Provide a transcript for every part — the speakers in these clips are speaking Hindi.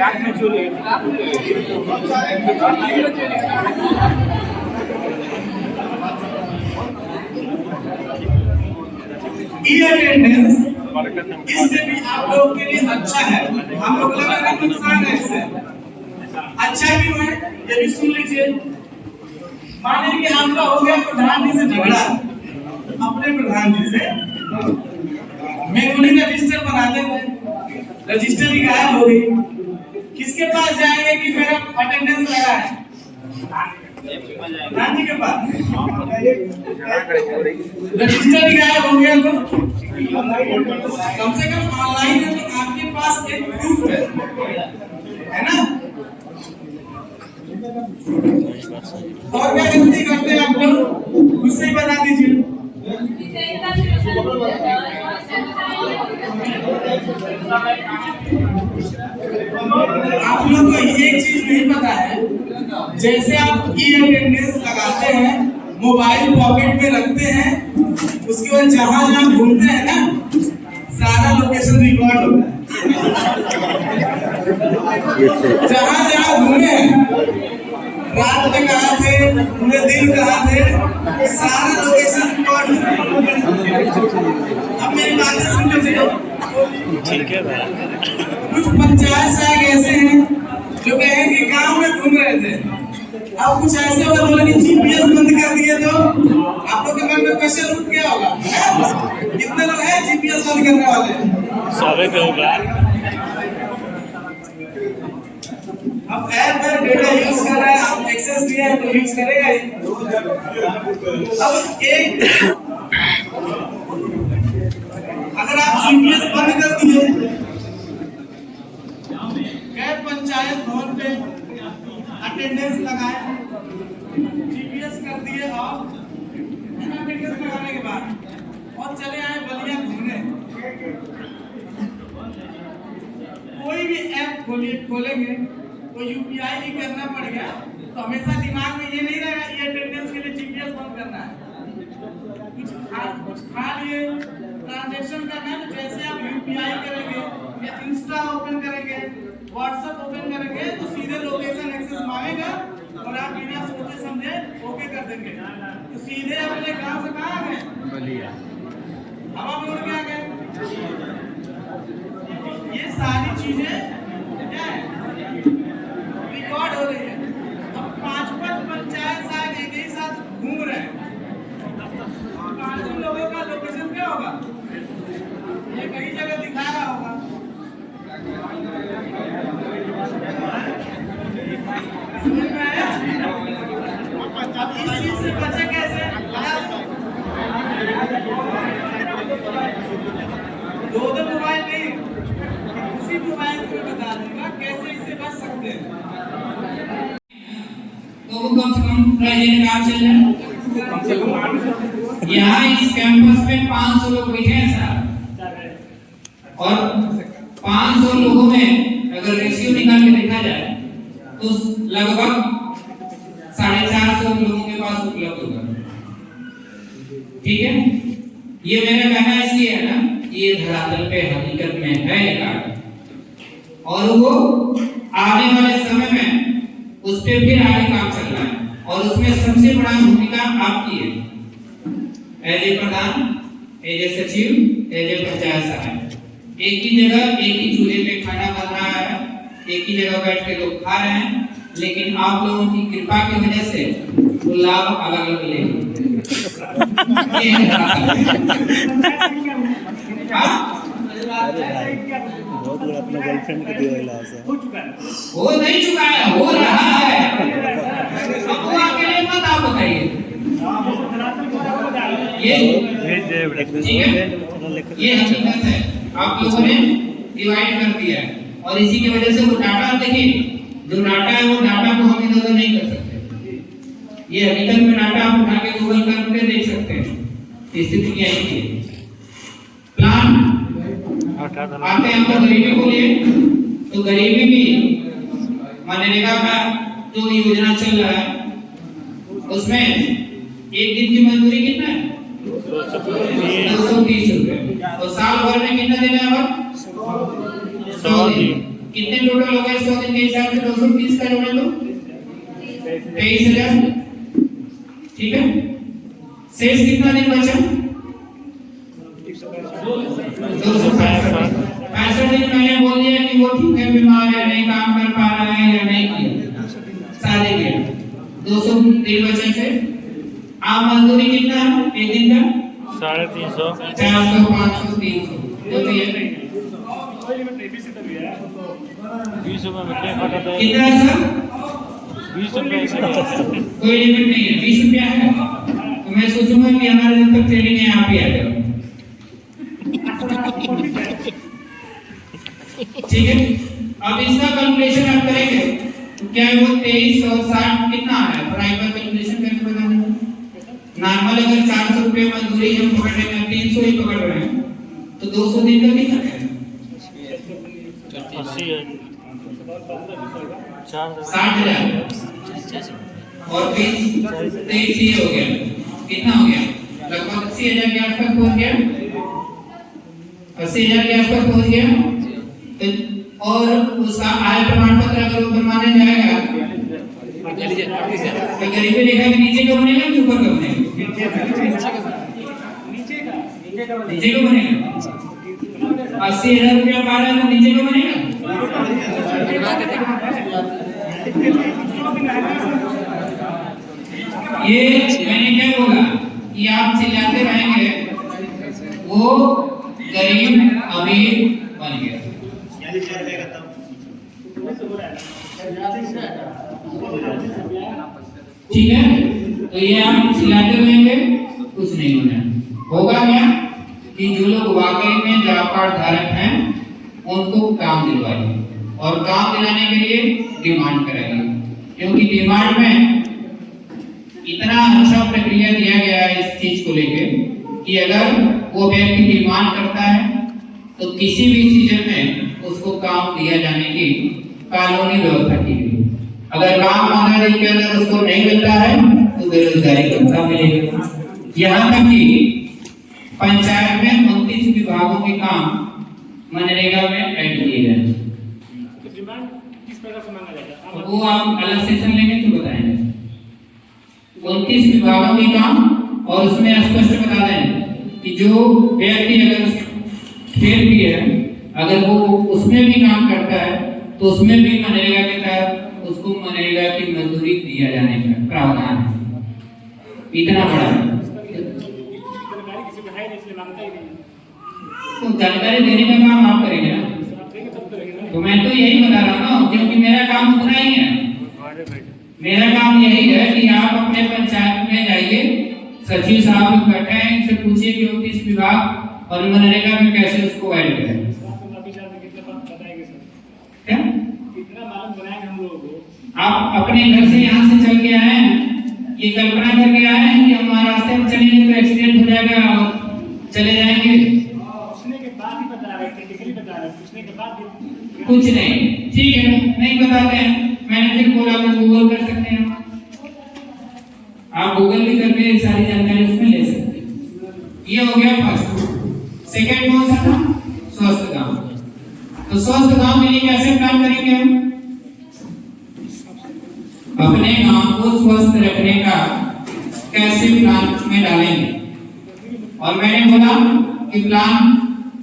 अटेंडेंस इससे भी आप लोगों के लिए अच्छा है, हम लोग लगा नुकसान है इससे, अच्छा क्यों है ये भी सुन लीजिए। माने कि आपका हो गया प्रधान जी से झगड़ा, अपने प्रधान जी से मेमोरी रजिस्टर बनाते थे, रजिस्टर ही गायब हो गई, किसके पास जाएंगे कि मेरा अटेंडेंस लगा है? प्रधान जी के पास। रजिस्टर ही गायब हो गया तो कम से कम ऑनलाइन है तो आपके पास एक प्रूफ है ना? और क्या गलती करते हैं आप लोग, उससे ही बता दीजिए। आप लोग को एक चीज नहीं पता है, जैसे आप ई अटेंडेंस लगाते हैं, मोबाइल पॉकेट में रखते हैं, उसके बाद जहां जहां घूमते हैं ना, सारा लोकेशन रिकॉर्ड होता है। जहां जहां घूमे, रात में कहाँ थे, पूरे दिन कहाँ थे, सारा लोकेशन रिकॉर्ड होता है। अब मेरी बातें सुन लीजिए। ठीक है भाई। कुछ पंचायत साहब ऐसे हैं जो कहें कि गांव में घूम रहे थे, अब कुछ ऐसे होगा बोले कि जीपीएस बंद कर दिए तो आप लोग के मन में क्वेश्चन उठ गया होगा, कितने लोग हैं जीपीएस बंद करने वाले? सारे पे होगा। अब ऐप पर डेटा यूज कर रहा है, आप एक्सेस दिया है तो यूज करेगा ही। अब एक अगर आप जीपीएस बंद कर दिए, गैर पंचायत भवन पे अटेंडेंस लगाए, जीपीएस कर दिए और अटेंडेंस लगाने के बाद और चले आए बलिया घूमने, कोई भी ऐप खोलेंगे तो यूपीआई ही करना पड़ेगा, तो हमेशा दिमाग में ये नहीं रहेगा ये अटेंडेंस के लिए जीपीएस बंद करना है। कुछ खा लिए, ट्रांजैक्शन करना है, जैसे आप यूपीआई करेंगे या इंस्टा ओपन करेंगे, व्हाट्सएप ओपन करेंगे तो सीधे लोकेशन एक्सेस मांगेगा और आप बिना सोचे समझे ओके कर देंगे, तो सीधे अपने गांव से कहाँ आ गए? बलिया। हवा में उड़ के आ गए। ये सारी चीजें क्या है? रिकॉर्ड हो रही है। अब 5 पंचायत साहब एक ही साथ घूम रहे हैं, 5 लोगों का लोकेशन क्या होगा? ये कई जगह दिखा रहा होगा। समझ में आया? अब इस चीज से बचे कैसे? 2 मोबाइल नहीं, उसी मोबाइल में बता दूंगा कैसे इससे बच सकते हैं। तो वो कम से कम प्राइवेट कार चल जाए। यहाँ इस कैंपस में 500 लोग बैठे हैं सर, और 500 लोगों में अगर रेशियो निकाल के देखा जाए तो लगभग 450 लोगों के पास उपलब्ध होगा। ठीक है, ये मेरा कहना इसलिए है ना, ये धरातल पे हकीकत में है ये कार्ड, और वो आने वाले समय में उस पे फिर आगे काम चल रहा है, और उसमें सबसे बड़ा भूमिका आपकी है as a Pradhan, as a सचिव, एज ए पंचायत सहायक। एक ही जगह एक ही चूल्हे पे खाना बन रहा है, एक ही जगह बैठ के लोग खा रहे हैं, लेकिन आप लोगों की कृपा की वजह से वो लाभ अलग अलग ले बहुत बड़ा अपना गर्लफ्रेंड को दिया इलाज है। वो नहीं चुकाया, हो रहा है। अब वो अकेले मत आप बताइए। ये हकीकत है, आप लोगों ने डिवाइड कर दिया है, और इसी की वजह से वो डाटा देखिए, जो डाटा है वो डाटा को हम इधर नहीं कर सकते। ये हकीकत में डाटा आप उठा के गूगल करके देख सकते हैं। स्थिति क्या है? प्लान आते हैं तो गरीबी को लिए, तो गरीबी भी मनरेगा का जो योजना चल रहा है उसमें एक दिन की मजदूरी कितना है? 230 रुपए। तो साल भर में कितना देना है? 100 दिन। कितने टोटल हो गए 100 दिन के हिसाब से 230 का जोड़े तो 23,000। ठीक है, शेष कितना दिन बचा 265 दिन। मैंने बोल दिया कि वो ठीक है, बीमार है, नहीं काम कर पा रहा है या नहीं किया, शादी किया, 200 दिन बचे थे। आप मजदूरी कितना है एक दिन का 350 400 500 300 जो भी है 20 रुपए में क्या खाता था कितना है सर 20 रुपए से कोई लिमिट नहीं है 20 रुपया है तो मैं सोचूंगा कि हमारे जब तक ट्रेनिंग है आप ही आ जाओ। ठीक है, अब इसका कैलकुलेशन आप करेंगे तो क्या है वो 2360 कितना है पढ़ाई पर कैलकुलेशन करके बता देंगे। नॉर्मल अगर 400 रुपये मजदूरी हम पकड़ रहे हैं 300 ही पकड़ रहे हैं तो 200 दिन का कितना है 60,000 और 23 ये हो गया कितना हो गया लगभग 80,000 के आसपास पहुंच गया 80,000 के आसपास पहुंच गया। तो और उसका आय प्रमाण पत्र अगर वो बनवाने जाएगा तो गरीबी रेखा के नीचे का बनेगा कि ऊपर का बनेगा नीचे का बनेगा 80,000 रुपया पा रहा है तो नीचे का बनेगा। ये मैंने क्या बोला कि आप चिल्लाते रहेंगे वो गरीब अमीर बन गया। ठीक है, तो ये आप चिल्लाते रहेंगे कुछ नहीं होगा क्या कि जो लोग वाकई में जॉब कार्ड धारक हैं उनको काम दिलवाइए और काम दिलाने के लिए डिमांड कराइए, क्योंकि डिमांड में इतना अच्छा प्रक्रिया दिया गया है इस चीज को लेकर कि अगर वो व्यक्ति डिमांड करता है तो किसी भी सीजन में उसको काम दिया जाने की कानूनी व्यवस्था की गई। अगर काम 15 दिन के अंदर उसको नहीं मिलता है तो बेरोजगारी भत्ता मिलेगा। यहाँ तक कि पंचायत में 29 विभागों के काम मनरेगा में ऐड किए गए। वो आप अलग सेशन लेंगे तो बताएंगे। 29 विभागों के काम और उसमें स्पष्ट बता दें कि जो व्यक्ति अगर फेल भी है अगर वो उसमें भी काम करता है तो उसमें भी मनरेगा के तहत उसको मनरेगा की मजदूरी दिया जाने का प्रावधान है। इतना बड़ा तो जानकारी देने का काम आप करेंगे ना, तो मैं तो यही बता रहा हूँ ना क्योंकि मेरा काम उतना ही है। मेरा काम यही है कि आप अपने पंचायत में जाइए, सचिव साहब बैठे हैं, इनसे पूछिए कि 29 विभाग और मनरेगा में कैसे उसको ऐड करें। क्या आप अपने घर से यहाँ से चल के आए हैं, ये कल्पना करके आए हैं कि हम रास्ते में चलेंगे तो एक्सीडेंट हो जाएगा और चले जाएंगे। कुछ नहीं, ठीक है, नहीं बताते हैं। मैंने फिर बोला कि गूगल कर सकते हैं, आप गूगल भी करके सारी जानकारी उसमें ले सकते हैं। ये हो गया फर्स्ट। सेकंड कौन सा था? स्वस्थ गांव। तो स्वस्थ गांव के लिए कैसे प्लान करेंगे हम? अपने गांव को स्वस्थ रखने का कैसे प्लान में डालेंगे? और मैंने बोला कि प्लान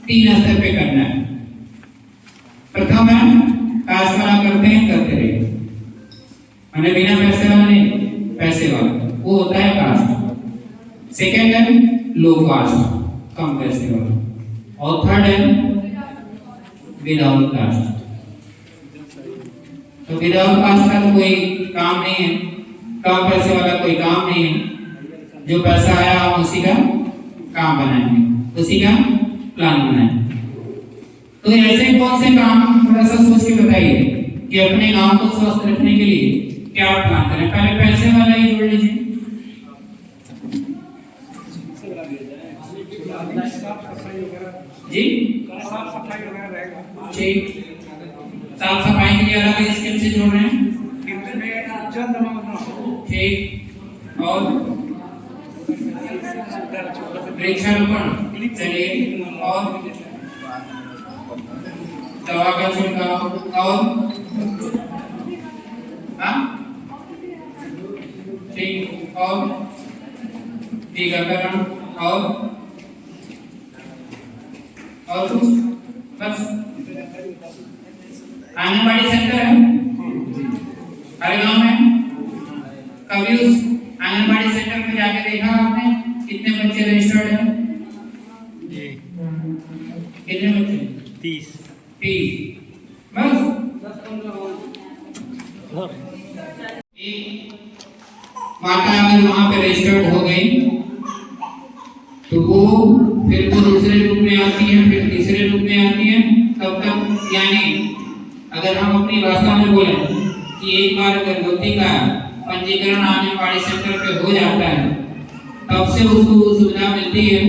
3 स्तर पे करना है। प्रथम है काश वाला करते रहिए, मैंने बिना पैसे वाला नहीं, पैसे वाला वो होता है कास्ट। सेकेंड है लो कास्ट, कम पैसे वाला, और थर्ड है विदाउट कास्ट। तो विदाउट कास्ट का तो कोई काम नहीं है, कम पैसे वाला कोई काम नहीं है। जो पैसा आया हम उसी का काम बनाएंगे, उसी का प्लान बनाएंगे। तो ऐसे कौन से काम थोड़ा सा सोच के बताइए कि अपने गांव को स्वस्थ रखने के लिए क्या प्लान करें। पहले पैसे वाला ही जोड़ लीजिए। जी ठीक, साफ सफाई के लिए अलग स्कीम से जोड़ रहे हैं। ठीक, और वृक्षारोपण, चलिए, और दवा का छिड़काव और ठीक और टीकाकरण और कुछ बस। आंगनबाड़ी सेंटर है हर गांव में। कभी उस आंगनबाड़ी सेंटर पे जाके देखा आपने कितने बच्चे रजिस्टर्ड हैं? जी कितने बच्चे? 30 बस। माता अगर वहां पे रजिस्टर्ड हो गई तो वो फिर वो दूसरे रूप में आती है, फिर तीसरे रूप में आती है। तब तक यानी अगर हम अपनी भाषा में बोले कि एक बार गर्भवती का पंजीकरण आंगनबाड़ी सेंटर पे हो जाता है तब से उसको सुविधा मिलती है,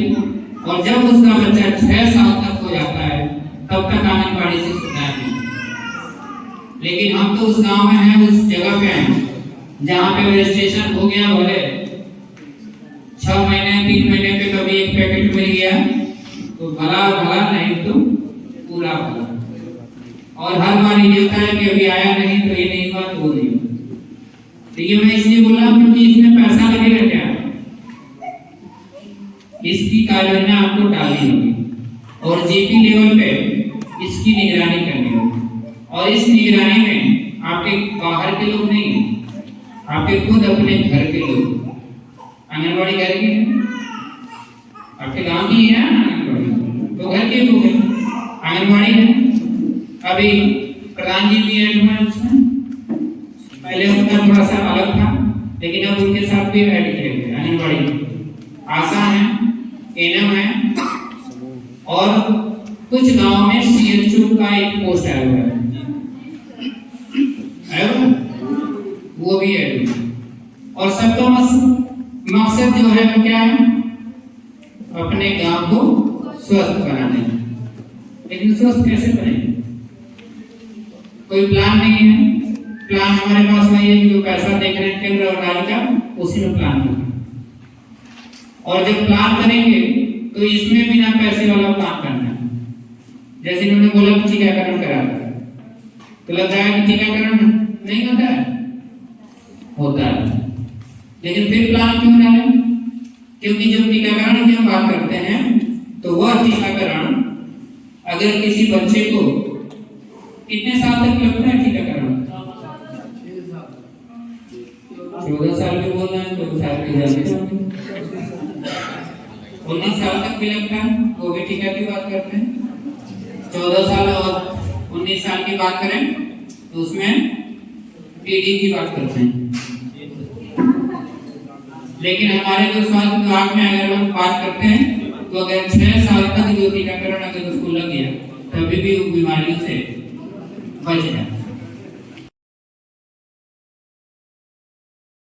और जब उसका बच्चा 6 साल तक हो जाता है तब तक आंगनबाड़ी से सुविधा मिलती है। लेकिन हम तो उस गांव में हैं, उस जगह पे हैं जहाँ पे रजिस्ट्रेशन हो गया, बोले 6 महीने 3 महीने पे कभी एक पैकेट मिल गया तो भला भला, नहीं तो पूरा भला। और हर बार ये होता है कि अभी आया नहीं तो ये नहीं हुआ तो वो नहीं। देखिए मैं इसलिए बोल रहा हूँ क्योंकि इसमें पैसा लगेगा क्या, इसकी कार्ययोजना आपको डालनी होगी और जीपी लेवल पे इसकी निगरानी करनी होगी। और इस निगरानी में आपके बाहर के लोग नहीं, आपके खुद अपने घर के लोग। आंगनबाड़ी घर की है, आपके गांव की है आंगनबाड़ी, तो घर के लोग हैं, आंगनबाड़ी है। अभी प्रधान जी भी ऐड हुए उसमें, पहले उनका थोड़ा सा अलग था लेकिन अब उनके साथ भी ऐड किए गए आंगनबाड़ी। आशा है, एनएम है, और कुछ गांव में सीएचओ का एक पोस्ट आया हुआ है, वो भी है। और सबका मकसद जो है वो क्या है, अपने गांव को स्वस्थ बनाने। लेकिन स्वस्थ कैसे बने, कोई प्लान नहीं है। प्लान हमारे पास नहीं है कि जो पैसा देख रहे हैं केंद्र और राज्य का, उसी में प्लान होगा। और जब प्लान करेंगे तो इसमें बिना पैसे वाला प्लान करना है। जैसे इन्होंने बोला कि टीकाकरण करा तो लग रहा है कि टीकाकरण नहीं होता है, होता है। लेकिन फिर प्लान क्यों बना रहे? क्योंकि जब टीकाकरण की हम बात करते हैं तो वह टीकाकरण अगर किसी बच्चे को कितने साल तक लगता है टीकाकरण? 14 साल के बोल रहे हैं, 2 साल के जल्दी 19 साल तक भी लगता है, वो भी टीका की बात करते हैं। 14 साल और 19 साल की बात करें तो उसमें टीडी की बात करते हैं। लेकिन हमारे जो स्वास्थ्य विभाग में अगर हम बात करते हैं तो अगर 6 साल तक जो टीकाकरण अगर उसको लग गया तभी भी वो बीमारियों से बच जाए।